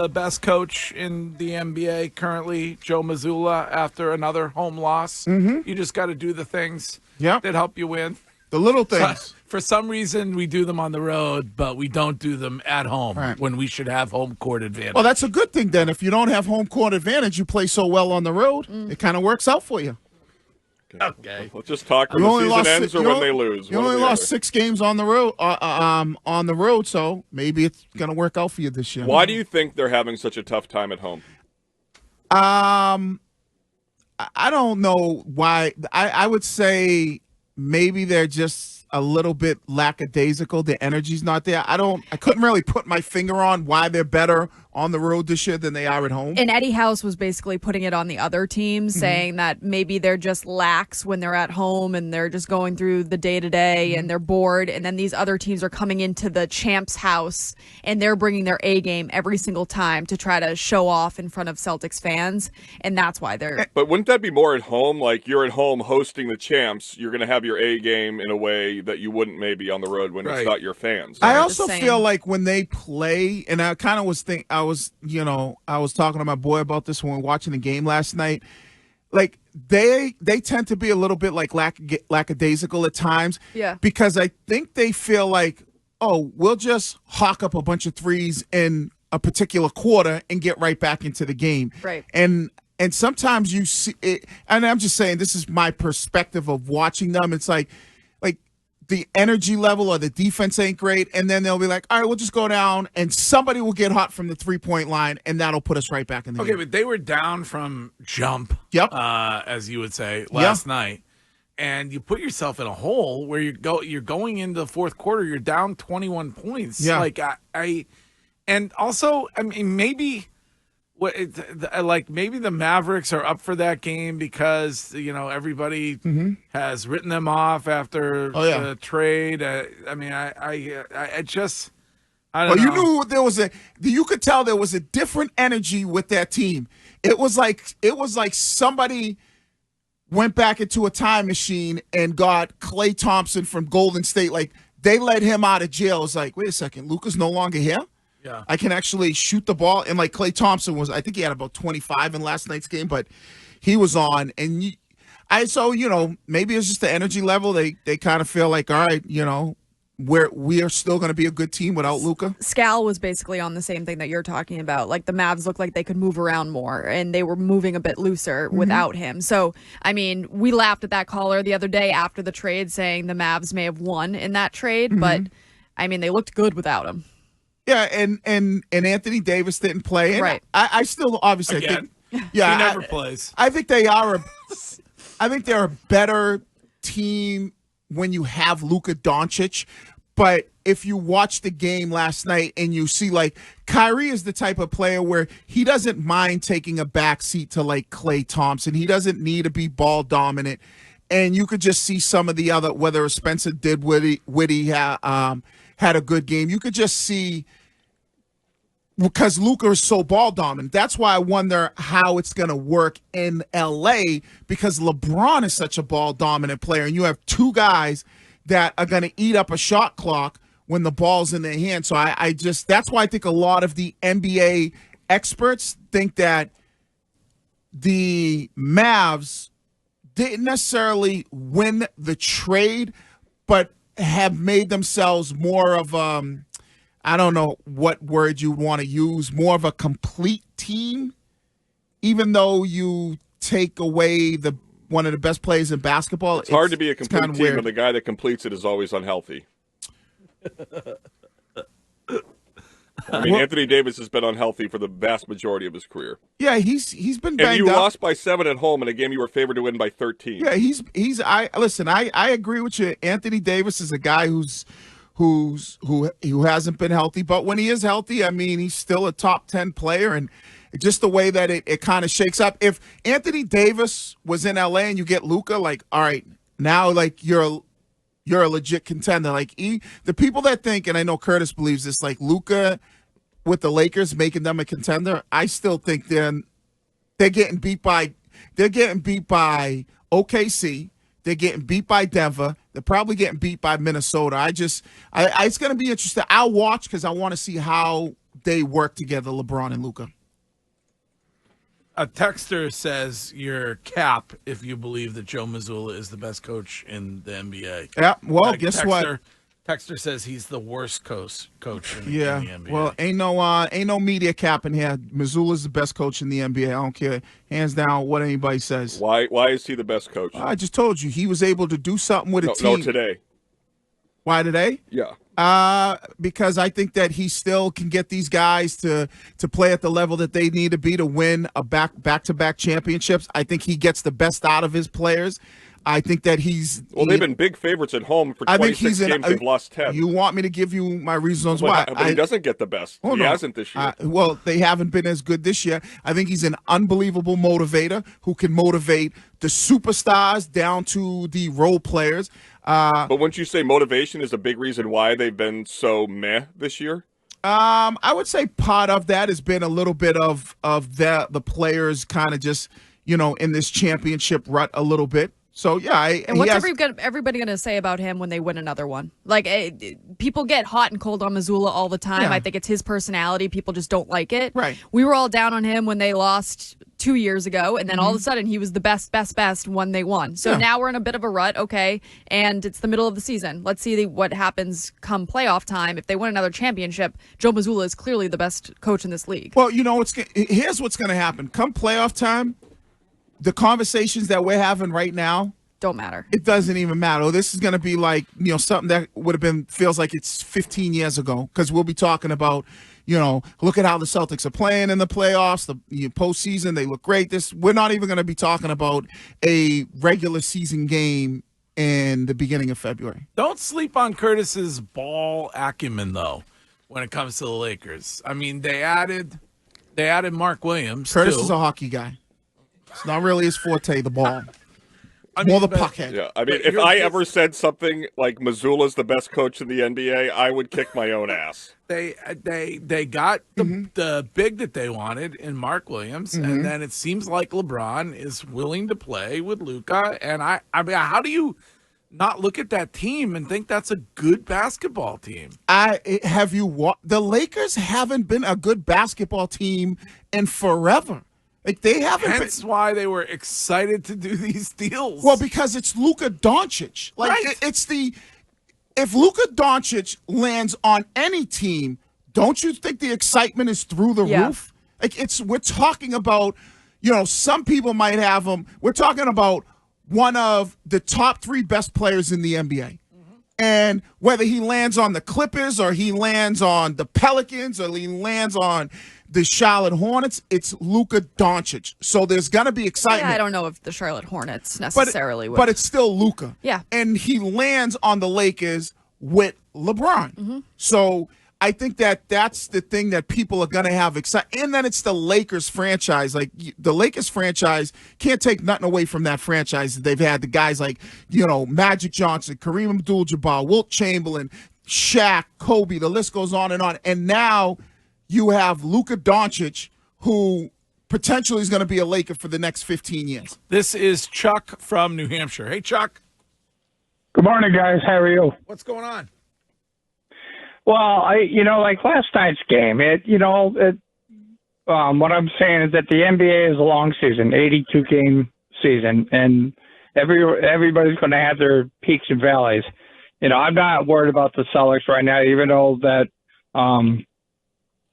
the best coach in the NBA currently, Joe Mazzulla, after another home loss. You just got to do the things that help you win. The little things. For some reason, we do them on the road, but we don't do them at home when we should have home court advantage. Well, that's a good thing then. If you don't have home court advantage, you play so well on the road, it kind of works out for you. Okay. Let's just talk when the season ends or when they lose. You only lost 6 games on the road, so maybe it's going to work out for you this year. Why do you think they're having such a tough time at home? I don't know why. I would say maybe they're just a little bit lackadaisical. The energy's not there. I couldn't really put my finger on why they're better on the road this year than they are at home. And Eddie House was basically putting it on the other teams, saying that maybe they're just lax when they're at home and they're just going through the day-to-day and they're bored. And then these other teams are coming into the champ's house and they're bringing their A game every single time to try to show off in front of Celtics fans. And that's why they're... But wouldn't that be more at home? Like, you're at home hosting the champs. You're going to have your A game in a way that you wouldn't maybe on the road when it's not your fans. I also feel like when they play, and I kind of was I was talking to my boy about this when we were watching the game last night. Like they tend to be a little bit like lackadaisical at times. Yeah. Because I think they feel like, oh, we'll just hawk up a bunch of threes in a particular quarter and get right back into the game. Right. And sometimes you see it, and I'm just saying this is my perspective of watching them. It's like the energy level or the defense ain't great, and then they'll be like, all right, we'll just go down, and somebody will get hot from the three-point line, and that'll put us right back in the game. Okay, but they were down from jump, as you would say, last night, and you put yourself in a hole where you're going into the fourth quarter, you're down 21 points. Yeah. Like, and also, I mean, maybe the Mavericks are up for that game because everybody has written them off after the trade. I mean, I just don't know. You could tell there was a different energy with that team. It was like somebody went back into a time machine and got Klay Thompson from Golden State. Like, they let him out of jail. It's like, wait a second, Luka's no longer here. Yeah. I can actually shoot the ball. And like Klay Thompson I think he had about 25 in last night's game, but he was on. And maybe it's just the energy level. They kind of feel like, all right, we are still going to be a good team without Luka. Scal was basically on the same thing that you're talking about. Like, the Mavs looked like they could move around more, and they were moving a bit looser without him. So, I mean, we laughed at that caller the other day after the trade, saying the Mavs may have won in that trade, but, I mean, they looked good without him. Yeah, and Anthony Davis didn't play. And right. I still obviously think he never plays. I think they're a better team when you have Luka Doncic. But if you watch the game last night and you see, like, Kyrie is the type of player where he doesn't mind taking a back seat to, like, Klay Thompson. He doesn't need to be ball dominant. And you could just see some of the other, whether Spencer Dinwiddie had a good game. You could just see, because Luka is so ball dominant. That's why I wonder how it's going to work in L.A., because LeBron is such a ball dominant player, and you have two guys that are going to eat up a shot clock when the ball's in their hand. So that's why I think a lot of the NBA experts think that the Mavs didn't necessarily win the trade, but have made themselves more of I don't know what word you want to use, more of a complete team, even though you take away one of the best players in basketball. It's hard to be a complete team when the guy that completes it is always unhealthy. I mean, Anthony Davis has been unhealthy for the vast majority of his career. Yeah, he's been banged up. And you lost by 7 at home in a game you were favored to win by 13. Yeah, I agree with you. Anthony Davis is a guy who hasn't been healthy, but when he is healthy, I mean, he's still a top 10 player, and just the way that it kind of shakes up. If Anthony Davis was in LA and you get Luka, like, all right, now, like, you're a legit contender. Like, the people that think, and I know Curtis believes this, like, Luka with the Lakers making them a contender, I still think they're getting beat by OKC. They're getting beat by Denver. They're probably getting beat by Minnesota. It's going to be interesting. I'll watch because I want to see how they work together, LeBron and Luka. A texter says you're cap if you believe that Joe Mazzulla is the best coach in the NBA. Yeah, well, guess what? Texter says he's the worst coach in the NBA. Well, ain't no media cap in here. Mazzulla's the best coach in the NBA. I don't care, hands down, what anybody says. Why is he the best coach? I just told you he was able to do something with a team. No, today. Why today? Yeah. Because I think that he still can get these guys to play at the level that they need to be to win a back-to-back championships. I think he gets the best out of his players. I think that they've been big favorites at home for 26 games. They've lost 10. You want me to give you my reasons why? But he doesn't get the best. He hasn't this year. Well, they haven't been as good this year. I think he's an unbelievable motivator who can motivate the superstars down to the role players. But wouldn't you say motivation is a big reason why they've been so meh this year? I would say part of that has been a little bit of the players kind of just, in this championship rut a little bit. So, yeah. And what's everybody going to say about him when they win another one? Like, people get hot and cold on Mazzulla all the time. Yeah. I think it's his personality. People just don't like it. Right. We were all down on him when they lost 2 years ago, and then all of a sudden he was the best when they won. So now we're in a bit of a rut, okay, and it's the middle of the season. Let's see what happens come playoff time. If they win another championship, Joe Mazzulla is clearly the best coach in this league. Well, here's what's going to happen. Come playoff time, the conversations that we're having right now don't matter. It doesn't even matter. This is going to be like, something that would have been, feels like it's 15 years ago, because we'll be talking about, look at how the Celtics are playing in the playoffs, the postseason, they look great. We're not even going to be talking about a regular season game in the beginning of February. Don't sleep on Curtis's ball acumen, though, when it comes to the Lakers. I mean, they added Mark Williams. Curtis is a hockey guy. It's not really his forte, the ball. More the puckhead. Yeah, I mean, if I ever said something like Mazzulla's the best coach in the NBA, I would kick my own ass. They got the big that they wanted in Mark Williams, and then it seems like LeBron is willing to play with Luka. And I mean, how do you not look at that team and think that's a good basketball team? The Lakers haven't been a good basketball team in forever. Like, they haven't. Hence why they were excited to do these deals. Well, because it's Luka Doncic. Like, right. If Luka Doncic lands on any team, don't you think the excitement is through the roof? Like, we're talking about, some people might have him. We're talking about one of the top 3 best players in the NBA. And whether he lands on the Clippers or he lands on the Pelicans or he lands on the Charlotte Hornets, it's Luka Doncic. So there's going to be excitement. Yeah, I don't know if the Charlotte Hornets necessarily would. But it's still Luka. Yeah. And he lands on the Lakers with LeBron. So I think that's the thing that people are going to have excited. And then it's the Lakers franchise. Like, the Lakers franchise can't take nothing away from that franchise. They've had the guys like, Magic Johnson, Kareem Abdul-Jabbar, Wilt Chamberlain, Shaq, Kobe, the list goes on. And now you have Luka Doncic, who potentially is going to be a Laker for the next 15 years. This is Chuck from New Hampshire. Hey, Chuck. Good morning, guys. How are you? What's going on? Well, like last night's game, what I'm saying is that the NBA is a long season, 82-game season, and everybody's going to have their peaks and valleys. I'm not worried about the Celtics right now, even though that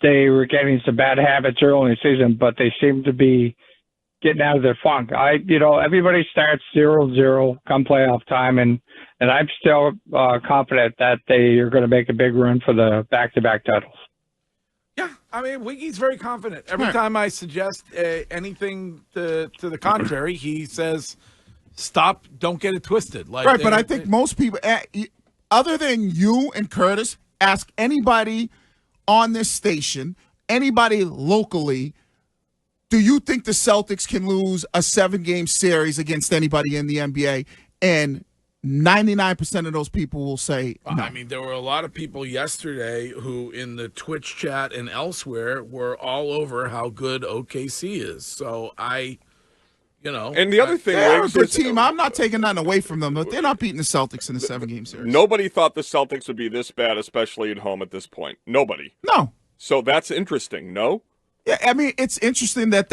they were getting some bad habits early in the season, but they seem to be getting out of their funk. Everybody starts 0-0 come playoff time, and I'm still confident that they are going to make a big run for the back-to-back titles. Yeah, I mean, Wiggy's very confident. Every time I suggest anything to the contrary, he says, "Stop! Don't get it twisted." Like, right, but I think most people, other than you and Curtis, ask anybody on this station, anybody locally, do you think the Celtics can lose a 7-game series against anybody in the NBA? And 99% of those people will say no. I mean, there were a lot of people yesterday who in the Twitch chat and elsewhere were all over how good OKC is. So and the other thing, they're a good team. I'm not taking nothing away from them, but they're not beating the Celtics in the 7-game series. Nobody thought the Celtics would be this bad, especially at home at this point. Nobody. No. So that's interesting, no? Yeah, I mean, it's interesting that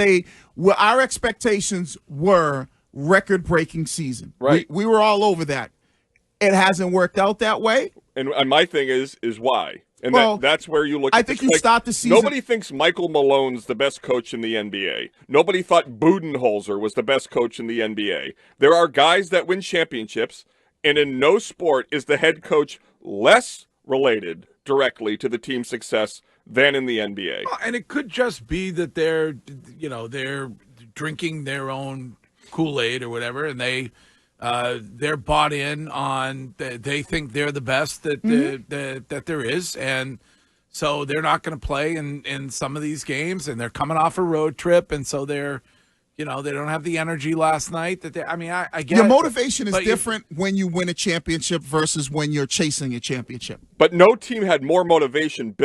our expectations were record-breaking season. Right. We were all over that. It hasn't worked out that way. And my thing is why? And that's where you look at I think you start the season. Nobody thinks Michael Malone's the best coach in the NBA. Nobody thought Budenholzer was the best coach in the NBA. There are guys that win championships, and in no sport is the head coach less related directly to the team's success than in the NBA. And it could just be that they're drinking their own Kool-Aid or whatever, and they're bought in on. They think they're the best that there is, and so they're not going to play in some of these games, and they're coming off a road trip, and so they're. They don't have the energy last night. I get your motivation is different when you win a championship versus when you're chasing a championship. But no team had more motivation built